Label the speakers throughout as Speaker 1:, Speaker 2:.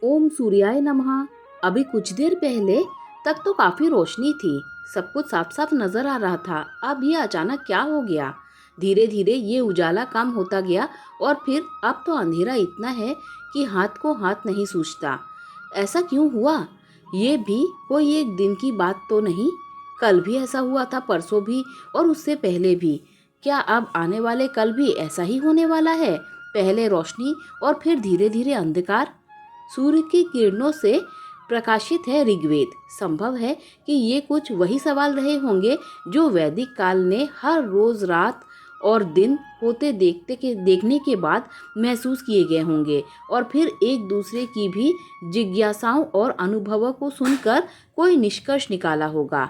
Speaker 1: ओम सूर्याय नमः। अभी कुछ देर पहले तक तो काफी रोशनी थी, सब कुछ साफ साफ नजर आ रहा था। अब ये अचानक क्या हो गया? धीरे धीरे ये उजाला कम होता गया और फिर अब तो अंधेरा इतना है कि हाथ को हाथ नहीं सूझता। ऐसा क्यों हुआ? ये भी कोई एक दिन की बात तो नहीं। कल भी ऐसा हुआ था, परसों भी और उससे पहले भी। क्या अब आने वाले कल भी ऐसा ही होने वाला है? पहले रोशनी और फिर धीरे धीरे अंधकार। सूर्य की किरणों से प्रकाशित है ऋग्वेद। संभव है कि ये कुछ वही सवाल रहे होंगे जो वैदिक काल ने हर रोज रात और दिन होते देखने के बाद महसूस किए गए होंगे और फिर एक दूसरे की भी जिज्ञासाओं और अनुभवों को सुनकर कोई निष्कर्ष निकाला होगा।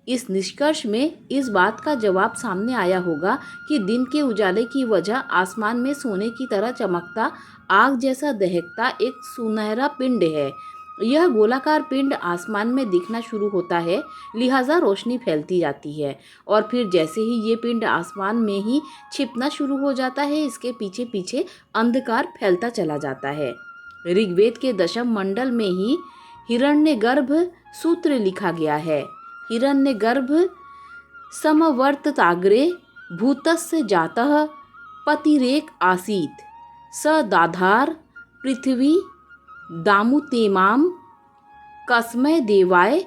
Speaker 1: इस निष्कर्ष में इस बात का जवाब सामने आया होगा कि दिन के उजाले की वजह आसमान में सोने की तरह चमकता, आग जैसा दहकता एक सुनहरा पिंड है। यह गोलाकार पिंड आसमान में दिखना शुरू होता है, लिहाजा रोशनी फैलती जाती है और फिर जैसे ही ये पिंड आसमान में ही छिपना शुरू हो जाता है, इसके पीछे पीछे अंधकार फैलता चला जाता है। ऋग्वेद के दशम मंडल में ही हिरण्यगर्भ सूत्र लिखा गया है। हिरण्यगर्भ समवर्तताग्रे भूतस्य जातः पतिरेक आसीत् स दाधार पृथ्वी दामुतेमाम कस्मै देवाय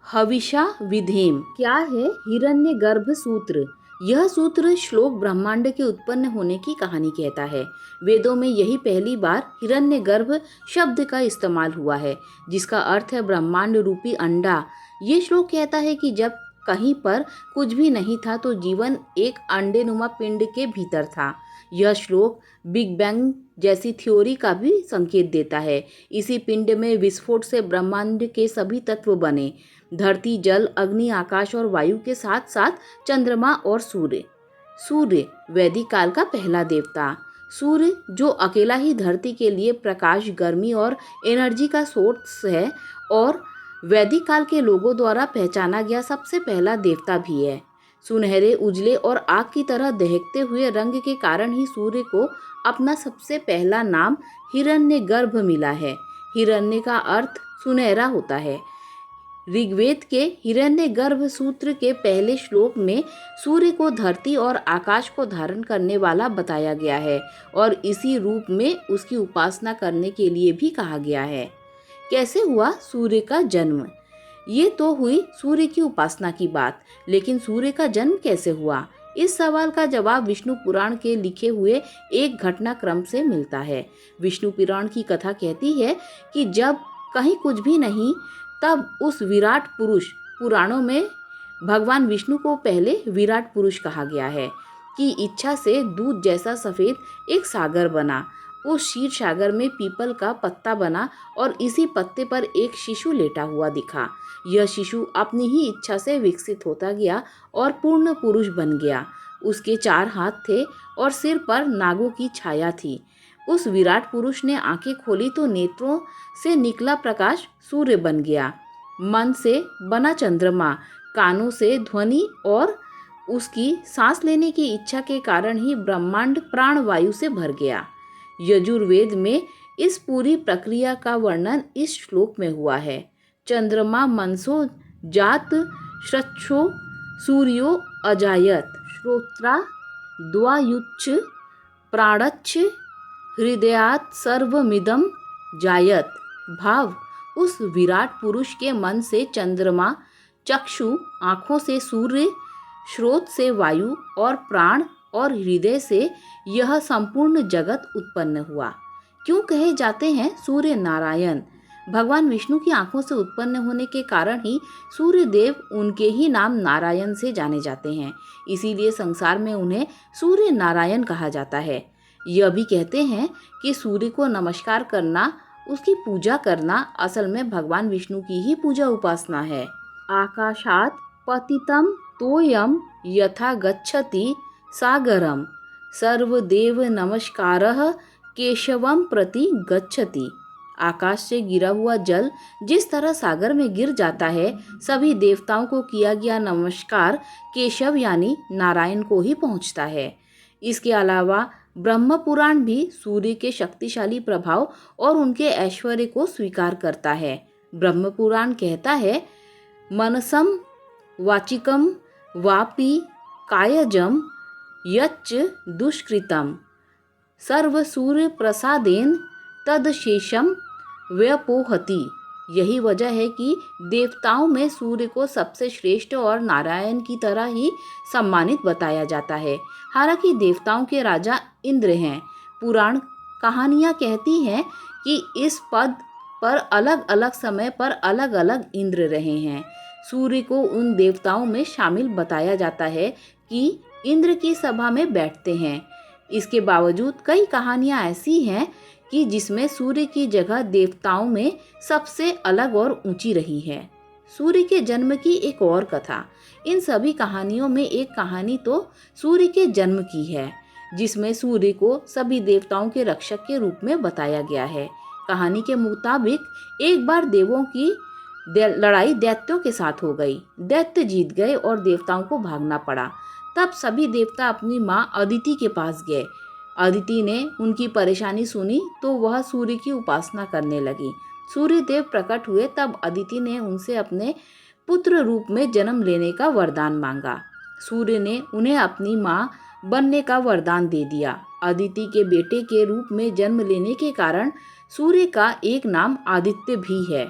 Speaker 1: हविषा विधेम। क्या है हिरण्यगर्भ सूत्र? यह सूत्र श्लोक ब्रह्मांड के उत्पन्न होने की कहानी कहता है। वेदों में यही पहली बार हिरण्यगर्भ शब्द का इस्तेमाल हुआ है, जिसका अर्थ है ब्रह्मांड रूपी अंडा। ये श्लोक कहता है कि जब कहीं पर कुछ भी नहीं था तो जीवन एक अंडेनुमा पिंड के भीतर था। यह श्लोक बिग बैंग जैसी थ्योरी का भी संकेत देता है। इसी पिंड में विस्फोट से ब्रह्मांड के सभी तत्व बने, धरती, जल, अग्नि, आकाश और वायु के साथ साथ चंद्रमा और सूर्य। सूर्य वैदिक काल का पहला देवता। सूर्य जो अकेला ही धरती के लिए प्रकाश, गर्मी और एनर्जी का सोर्स है और वैदिक काल के लोगों द्वारा पहचाना गया सबसे पहला देवता भी है। सुनहरे, उजले और आग की तरह दहकते हुए रंग के कारण ही सूर्य को अपना सबसे पहला नाम हिरण्यगर्भ मिला है। हिरण्य का अर्थ सुनहरा होता है। ऋग्वेद के हिरण्यगर्भ सूत्र के पहले श्लोक में सूर्य को धरती और आकाश को धारण करने वाला बताया गया है और इसी रूप में उसकी उपासना करने के लिए भी कहा गया है। कैसे हुआ सूर्य का जन्म? ये तो हुई सूर्य की उपासना की बात, लेकिन सूर्य का जन्म कैसे हुआ? इस सवाल का जवाब विष्णु पुराण के लिखे हुए एक घटनाक्रम से मिलता है। विष्णु पुराण की कथा कहती है कि जब कहीं कुछ भी नहीं, तब उस विराट पुरुष, पुराणों में भगवान विष्णु को पहले विराट पुरुष कहा गया है, की इच्छा से दूध जैसा सफेद एक सागर बना। उस क्षीर सागर में पीपल का पत्ता बना और इसी पत्ते पर एक शिशु लेटा हुआ दिखा। यह शिशु अपनी ही इच्छा से विकसित होता गया और पूर्ण पुरुष बन गया। उसके 4 हाथ थे और सिर पर नागों की छाया थी। उस विराट पुरुष ने आंखें खोली तो नेत्रों से निकला प्रकाश सूर्य बन गया। मन से बना चंद्रमा, कानों से ध्वनि और उसकी सांस लेने की इच्छा के कारण ही ब्रह्मांड प्राणवायु से भर गया। यजुर्वेद में इस पूरी प्रक्रिया का वर्णन इस श्लोक में हुआ है। चंद्रमा मनसो जात श्रक्षो सूर्यो अजायत श्रोत्रा द्वायुच्च प्राणच्च हृदयात् सर्वमिदं जायत। भाव, उस विराट पुरुष के मन से चंद्रमा, चक्षु आँखों से सूर्य, श्रोत से वायु और प्राण और हृदय से यह संपूर्ण जगत उत्पन्न हुआ। क्यों कहे जाते हैं सूर्य नारायण? भगवान विष्णु की आंखों से उत्पन्न होने के कारण ही सूर्य देव उनके ही नाम नारायण से जाने जाते हैं। इसीलिए संसार में उन्हें सूर्य नारायण कहा जाता है। यह भी कहते हैं कि सूर्य को नमस्कार करना, उसकी पूजा करना असल में भगवान विष्णु की ही पूजा उपासना है। आकाशात् पतितं तोयं यथा गच्छति सागरम सर्वदेव नमस्कारः केशवम प्रति गच्छति। आकाश से गिरा हुआ जल जिस तरह सागर में गिर जाता है, सभी देवताओं को किया गया नमस्कार केशव यानी नारायण को ही पहुंचता है। इसके अलावा ब्रह्म पुराण भी सूर्य के शक्तिशाली प्रभाव और उनके ऐश्वर्य को स्वीकार करता है। ब्रह्म पुराण कहता है, मनसम वाचिकम वापि कायजम यच्च दुष्कृतम सर्व सूर्य प्रसादेन तदशेषम व्यपोहति। यही वजह है कि देवताओं में सूर्य को सबसे श्रेष्ठ और नारायण की तरह ही सम्मानित बताया जाता है। हालांकि देवताओं के राजा इंद्र हैं। पुराण कहानियाँ कहती हैं कि इस पद पर अलग अलग समय पर अलग अलग इंद्र रहे हैं। सूर्य को उन देवताओं में शामिल बताया जाता है कि इंद्र की सभा में बैठते हैं। इसके बावजूद कई कहानियाँ ऐसी हैं कि जिसमें सूर्य की जगह देवताओं में सबसे अलग और ऊंची रही है। सूर्य के जन्म की एक और कथा। इन सभी कहानियों में एक कहानी तो सूर्य के जन्म की है, जिसमें सूर्य को सभी देवताओं के रक्षक के रूप में बताया गया है। कहानी के मुताबिक एक बार देवों की लड़ाई दैत्यों के साथ हो गई। दैत्य जीत गए और देवताओं को भागना पड़ा। तब सभी देवता अपनी माँ अदिति के पास गए। अदिति ने उनकी परेशानी सुनी तो वह सूर्य की उपासना करने लगी। सूर्य देव प्रकट हुए तब अदिति ने उनसे अपने पुत्र रूप में जन्म लेने का वरदान मांगा। सूर्य ने उन्हें अपनी माँ बनने का वरदान दे दिया। अदिति के बेटे के रूप में जन्म लेने के कारण सूर्य का एक नाम आदित्य भी है।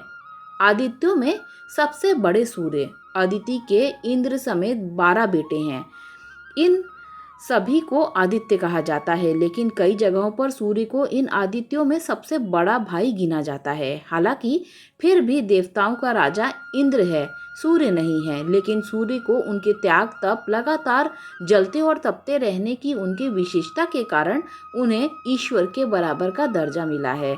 Speaker 1: आदित्यों में सबसे बड़े सूर्य। अदिति के इंद्र समेत 12 बेटे हैं। इन सभी को आदित्य कहा जाता है, लेकिन कई जगहों पर सूर्य को इन आदित्यों में सबसे बड़ा भाई गिना जाता है। हालांकि फिर भी देवताओं का राजा इंद्र है, सूर्य नहीं है। लेकिन सूर्य को उनके त्याग तप, लगातार जलते और तपते रहने की उनकी विशेषता के कारण उन्हें ईश्वर के बराबर का दर्जा मिला है।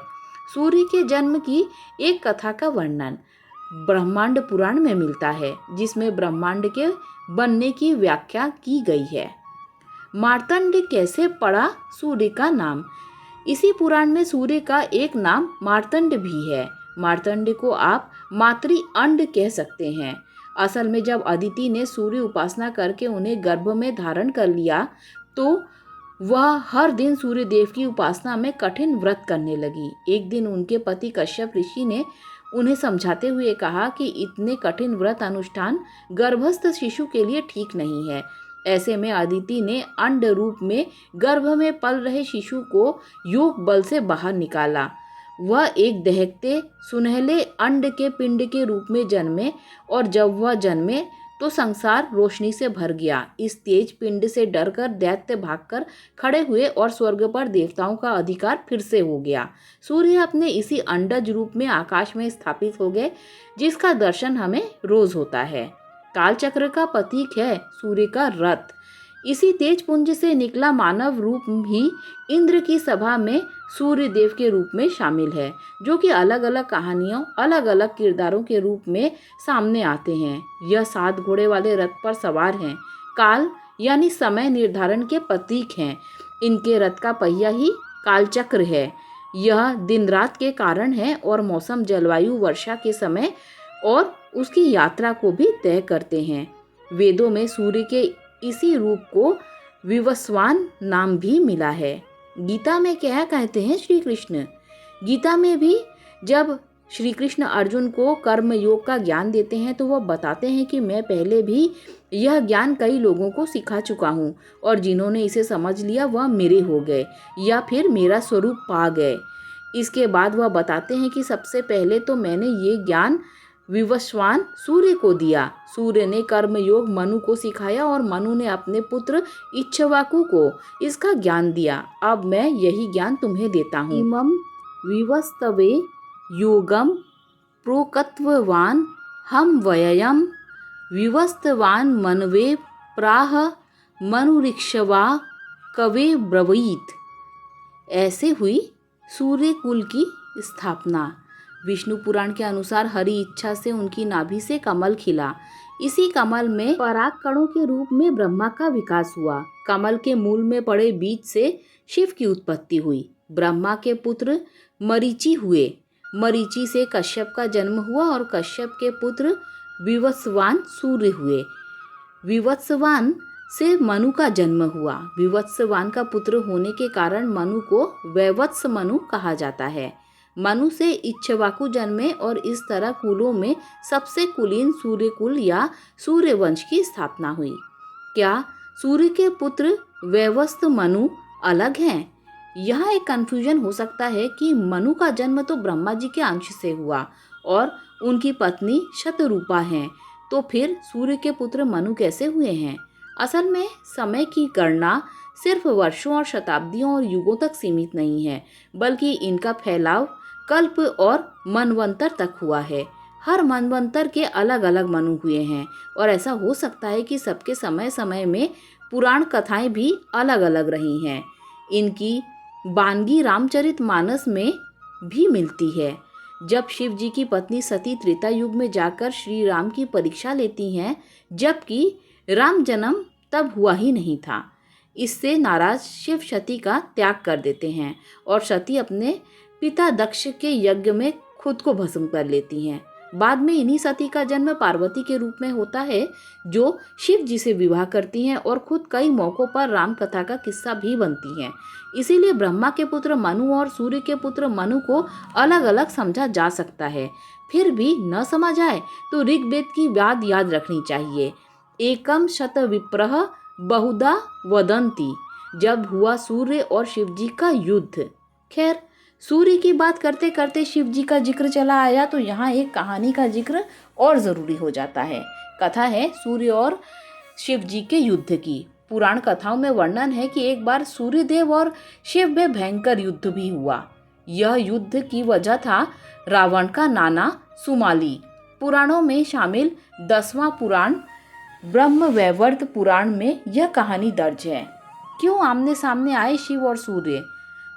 Speaker 1: सूर्य के जन्म की एक कथा का वर्णन ब्रह्मांड पुराण में मिलता है, जिसमें ब्रह्मांड के बनने की व्याख्या की गई है। मार्तंड कैसे पड़ा सूर्य का नाम? इसी पुराण में सूर्य का एक नाम मार्तंड भी है। मार्तंड को आप मातृ अंड कह सकते हैं। असल में जब अदिति ने सूर्य उपासना करके उन्हें गर्भ में धारण कर लिया तो वह हर दिन सूर्य देव की उपासना में कठिन व्रत करने लगी। एक दिन उनके पति कश्यप ऋषि ने उन्हें समझाते हुए कहा कि इतने कठिन व्रत अनुष्ठान गर्भस्थ शिशु के लिए ठीक नहीं है। ऐसे में अदिति ने अंड रूप में गर्भ में पल रहे शिशु को योग बल से बाहर निकाला। वह एक दहकते सुनहले अंड के पिंड के रूप में जन्मे और जब वह जन्मे तो संसार रोशनी से भर गया। इस तेज पिंड से डरकर दैत्य भागकर खड़े हुए और स्वर्ग पर देवताओं का अधिकार फिर से हो गया। सूर्य अपने इसी अंडज रूप में आकाश में स्थापित हो गए, जिसका दर्शन हमें रोज होता है। कालचक्र का प्रतीक है सूर्य का रथ। इसी तेज पुंज से निकला मानव रूप ही इंद्र की सभा में सूर्य देव के रूप में शामिल है, जो कि अलग अलग कहानियों, अलग अलग किरदारों के रूप में सामने आते हैं। यह 7 घोड़े वाले रथ पर सवार हैं। काल यानी समय निर्धारण के प्रतीक हैं। इनके रथ का पहिया ही कालचक्र है। यह दिन रात के कारण है और मौसम, जलवायु, वर्षा के समय और उसकी यात्रा को भी तय करते हैं। वेदों में सूर्य के इसी रूप को विवस्वान नाम भी मिला है। गीता में क्या कहते हैं श्री कृष्ण? गीता में भी जब श्री कृष्ण अर्जुन को कर्म योग का ज्ञान देते हैं तो वह बताते हैं कि मैं पहले भी यह ज्ञान कई लोगों को सिखा चुका हूँ और जिन्होंने इसे समझ लिया वह मेरे हो गए या फिर मेरा स्वरूप पा गए। इसके बाद वह बताते हैं कि सबसे पहले तो मैंने ये ज्ञान विवस्वान सूर्य को दिया। सूर्य ने कर्म योग मनु को सिखाया और मनु ने अपने पुत्र इक्ष्वाकु को इसका ज्ञान दिया। अब मैं यही ज्ञान तुम्हें देता हूँ। इमं विवस्तवे योगम प्रोक्तवान हम वयम विवस्तवान मनवे प्राह मनुरिक्ष्वा कवे ब्रवीत। ऐसे हुई सूर्य कुल की स्थापना। विष्णु पुराण के अनुसार हरि इच्छा से उनकी नाभि से कमल खिला। इसी कमल में पराग कणों के रूप में ब्रह्मा का विकास हुआ। कमल के मूल में पड़े बीज से शिव की उत्पत्ति हुई। ब्रह्मा के पुत्र मरीचि हुए। मरीचि से कश्यप का जन्म हुआ और कश्यप के पुत्र विवस्वान सूर्य हुए। विवस्वान से मनु का जन्म हुआ। विवत्सवान का पुत्र होने के कारण मनु को वैवत्स मनु कहा जाता है। मनु से इक्ष्वाकु जन्मे और इस तरह कुलों में सबसे कुलीन सूर्यकुल या सूर्यवंश की स्थापना हुई। क्या सूर्य के पुत्र वैवस्व मनु अलग हैं? यह एक कंफ्यूजन हो सकता है कि मनु का जन्म तो ब्रह्मा जी के अंश से हुआ और उनकी पत्नी शतरूपा हैं, तो फिर सूर्य के पुत्र मनु कैसे हुए हैं? असल में समय की गणना सिर्फ वर्षों और शताब्दियों और युगों तक सीमित नहीं है, बल्कि इनका फैलाव कल्प और मनवंतर तक हुआ है। हर मनवंतर के अलग अलग मनु हुए हैं और ऐसा हो सकता है कि सबके समय समय में पुराण कथाएं भी अलग अलग रही हैं। इनकी बानगी रामचरितमानस में भी मिलती है। जब शिव जी की पत्नी सती त्रेता युग में जाकर श्री राम की परीक्षा लेती हैं, जबकि राम जन्म तब हुआ ही नहीं था। इससे नाराज शिव सती का त्याग कर देते हैं और सती अपने पिता दक्ष के यज्ञ में खुद को भस्म कर लेती हैं। बाद में इन्हीं सती का जन्म पार्वती के रूप में होता है, जो शिव जी से विवाह करती हैं और खुद कई मौकों पर राम कथा का किस्सा भी बनती हैं। इसीलिए ब्रह्मा के पुत्र मनु और सूर्य के पुत्र मनु को अलग अलग समझा जा सकता है। फिर भी न समझ आए तो ऋग्वेद की बात याद रखनी चाहिए, एकम शत विप्रह बहुधा वदंती, जब हुआ सूर्य और शिव जी का युद्ध। खैर, सूर्य की बात करते करते शिव जी का जिक्र चला आया तो यहाँ एक कहानी का जिक्र और ज़रूरी हो जाता है। कथा है सूर्य और शिव जी के युद्ध की। पुराण कथाओं में वर्णन है कि एक बार सूर्यदेव और शिव में भयंकर युद्ध भी हुआ। यह युद्ध की वजह था रावण का नाना सुमाली। पुराणों में शामिल 10वां पुराण ब्रह्मवैवर्त पुराण में यह कहानी दर्ज है। क्यों आमने सामने आए शिव और सूर्य?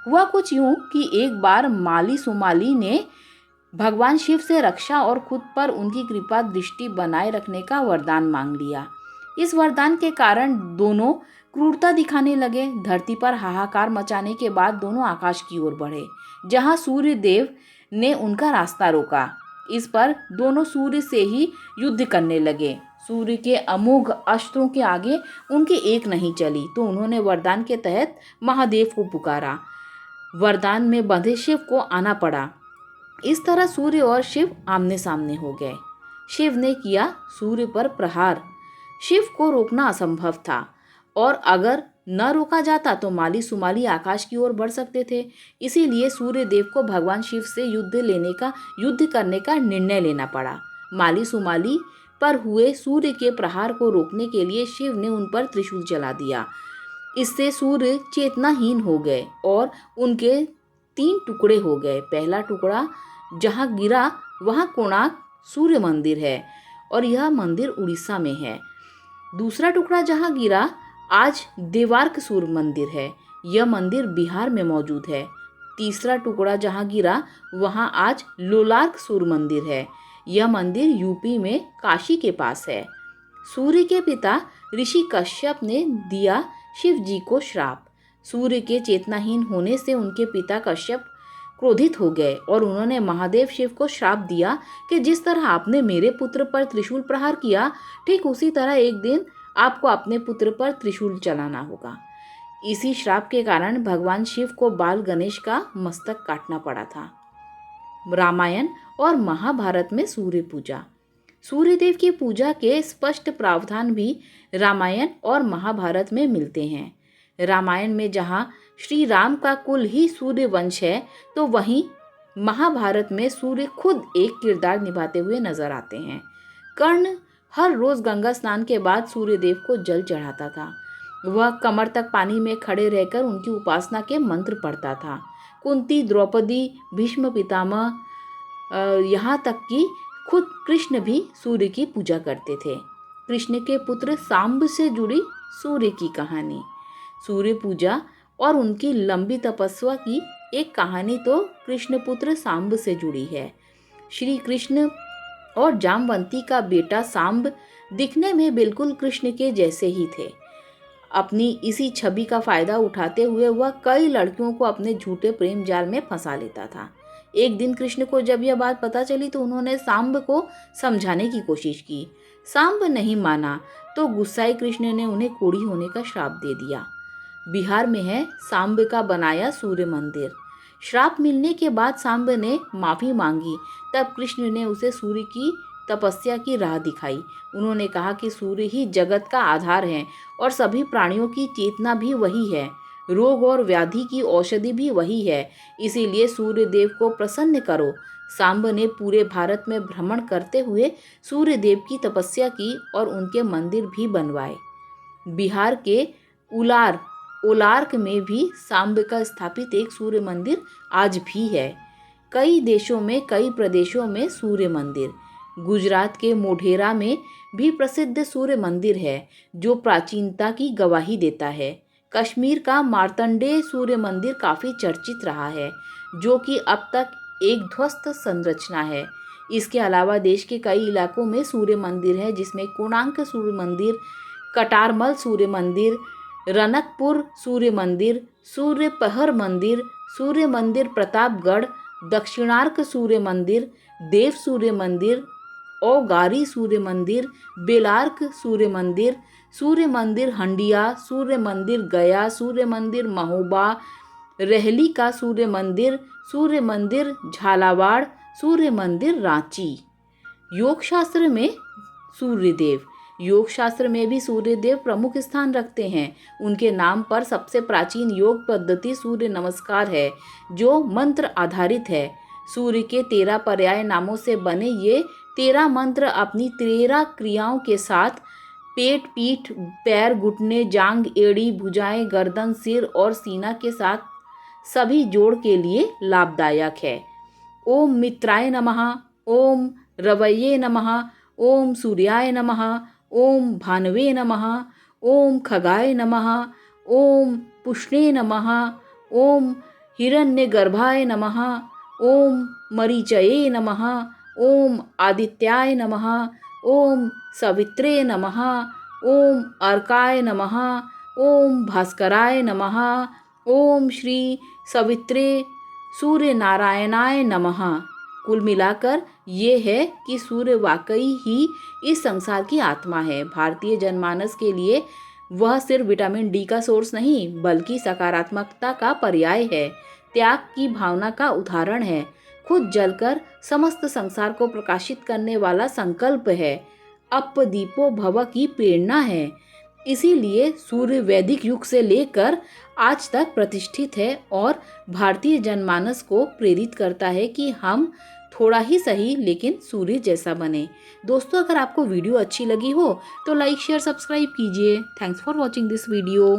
Speaker 1: हुआ कुछ यूं कि एक बार माली सुमाली ने भगवान शिव से रक्षा और खुद पर उनकी कृपा दृष्टि बनाए रखने का वरदान मांग लिया। इस वरदान के कारण दोनों क्रूरता दिखाने लगे। धरती पर हाहाकार मचाने के बाद दोनों आकाश की ओर बढ़े, जहां सूर्य देव ने उनका रास्ता रोका। इस पर दोनों सूर्य से ही युद्ध करने लगे। सूर्य के अमोघ अस्त्रों के आगे उनकी एक नहीं चली, तो उन्होंने वरदान के तहत महादेव को पुकारा। वरदान में बंधे शिव को आना पड़ा। इस तरह सूर्य और शिव आमने सामने हो गए। शिव ने किया सूर्य पर प्रहार। शिव को रोकना असंभव था और अगर न रोका जाता तो माली सुमाली आकाश की ओर बढ़ सकते थे। इसीलिए सूर्य देव को भगवान शिव से युद्ध करने का निर्णय लेना पड़ा। माली सुमाली पर हुए सूर्य के प्रहार को रोकने के लिए शिव ने उन पर त्रिशूल चला दिया। इससे सूर्य चेतनाहीन हो गए और उनके 3 टुकड़े हो गए। पहला टुकड़ा जहाँ गिरा वहाँ कोणार्क सूर्य मंदिर है और यह मंदिर उड़ीसा में है। दूसरा टुकड़ा जहाँ गिरा आज देवार्क सूर्य मंदिर है, यह मंदिर बिहार में मौजूद है। तीसरा टुकड़ा जहाँ गिरा वहाँ आज लोलार्क सूर्य मंदिर है, यह मंदिर यूपी में काशी के पास है। सूर्य के पिता ऋषि कश्यप ने दिया शिव जी को श्राप। सूर्य के चेतनाहीन होने से उनके पिता कश्यप क्रोधित हो गए और उन्होंने महादेव शिव को श्राप दिया कि जिस तरह आपने मेरे पुत्र पर त्रिशूल प्रहार किया, ठीक उसी तरह एक दिन आपको अपने पुत्र पर त्रिशूल चलाना होगा। इसी श्राप के कारण भगवान शिव को बाल गणेश का मस्तक काटना पड़ा था। रामायण और महाभारत में सूर्य पूजा। सूर्यदेव की पूजा के स्पष्ट प्रावधान भी रामायण और महाभारत में मिलते हैं। रामायण में जहाँ श्री राम का कुल ही सूर्य वंश है, तो वहीं महाभारत में सूर्य खुद एक किरदार निभाते हुए नजर आते हैं। कर्ण हर रोज गंगा स्नान के बाद सूर्यदेव को जल चढ़ाता था। वह कमर तक पानी में खड़े रहकर उनकी उपासना के मंत्र पढ़ता था। कुंती, द्रौपदी, भीष्म पितामह, यहाँ तक कि खुद कृष्ण भी सूर्य की पूजा करते थे। कृष्ण के पुत्र सांब से जुड़ी सूर्य की कहानी। सूर्य पूजा और उनकी लंबी तपस्या की एक कहानी तो कृष्ण पुत्र सांब से जुड़ी है। श्री कृष्ण और जामवंती का बेटा सांब दिखने में बिल्कुल कृष्ण के जैसे ही थे। अपनी इसी छवि का फायदा उठाते हुए वह कई लड़कियों को अपने झूठे प्रेम जाल में फंसा लेता था। एक दिन कृष्ण को जब यह बात पता चली तो उन्होंने सांब को समझाने की कोशिश की। सांब नहीं माना तो गुस्साए कृष्ण ने उन्हें कोढ़ी होने का श्राप दे दिया। बिहार में है सांब का बनाया सूर्य मंदिर। श्राप मिलने के बाद सांब ने माफी मांगी। तब कृष्ण ने उसे सूर्य की तपस्या की राह दिखाई। उन्होंने कहा कि सूर्य ही जगत का आधार है और सभी प्राणियों की चेतना भी वही है। रोग और व्याधि की औषधि भी वही है, इसीलिए सूर्य देव को प्रसन्न करो। सांब ने पूरे भारत में भ्रमण करते हुए सूर्य देव की तपस्या की और उनके मंदिर भी बनवाए। बिहार के ओलार्क में भी सांब का स्थापित एक सूर्य मंदिर आज भी है। कई देशों में कई प्रदेशों में सूर्य मंदिर। गुजरात के मोढेरा में भी प्रसिद्ध सूर्य मंदिर है जो प्राचीनता की गवाही देता है। कश्मीर का मार्तंडेय सूर्य मंदिर काफ़ी चर्चित रहा है, जो कि अब तक एक ध्वस्त संरचना है। इसके अलावा देश के कई इलाकों में सूर्य मंदिर है, जिसमें कोणार्क सूर्य मंदिर, कटारमल सूर्य मंदिर, रनकपुर सूर्य मंदिर, सूर्यपहर मंदिर, सूर्य मंदिर प्रतापगढ़, दक्षिणार्क सूर्य मंदिर, देव सूर्य मंदिर, औगारी सूर्य मंदिर, बेलार्क सूर्य मंदिर हंडिया, सूर्य मंदिर गया, सूर्य मंदिर महोबा, रहली का सूर्य मंदिर झालावाड़, सूर्य मंदिर रांची। योग शास्त्र में सूर्यदेव। योग शास्त्र में भी सूर्यदेव प्रमुख स्थान रखते हैं। उनके नाम पर सबसे प्राचीन योग पद्धति सूर्य नमस्कार है, जो मंत्र आधारित है। सूर्य के 13 पर्याय नामों से बने ये 13 मंत्र अपनी 13 क्रियाओं के साथ पेट, पीठ, पैर, घुटने, जांग, एड़ी, भुजाएं, गर्दन, सिर और सीना के साथ सभी जोड़ के लिए लाभदायक है। ओम मित्राय नमः, ओम रवये नमः, ओम सूर्याय नमः, ओम भानवे नमः, ओम खगाय नमः, ओम पुष्णे नमः, ओम हिरण्यगर्भाय नमः, ओम मरीचये नमः, ओम आदित्याय नमः, ओम सवित्रे नमः, ओम अर्काय नमः, ओम भास्कराय नमः, ओम श्री सवित्रे सूर्य नारायणाय नमः। कुल मिलाकर ये है कि सूर्य वाकई ही इस संसार की आत्मा है। भारतीय जनमानस के लिए वह सिर्फ विटामिन डी का सोर्स नहीं, बल्कि सकारात्मकता का पर्याय है, त्याग की भावना का उदाहरण है, खुद जलकर समस्त संसार को प्रकाशित करने वाला संकल्प है, अपदीपो भव की प्रेरणा है। इसीलिए सूर्य वैदिक युग से लेकर आज तक प्रतिष्ठित है और भारतीय जनमानस को प्रेरित करता है कि हम थोड़ा ही सही लेकिन सूर्य जैसा बने। दोस्तों, अगर आपको वीडियो अच्छी लगी हो तो लाइक, शेयर, सब्सक्राइब कीजिए। Thanks for watching this video.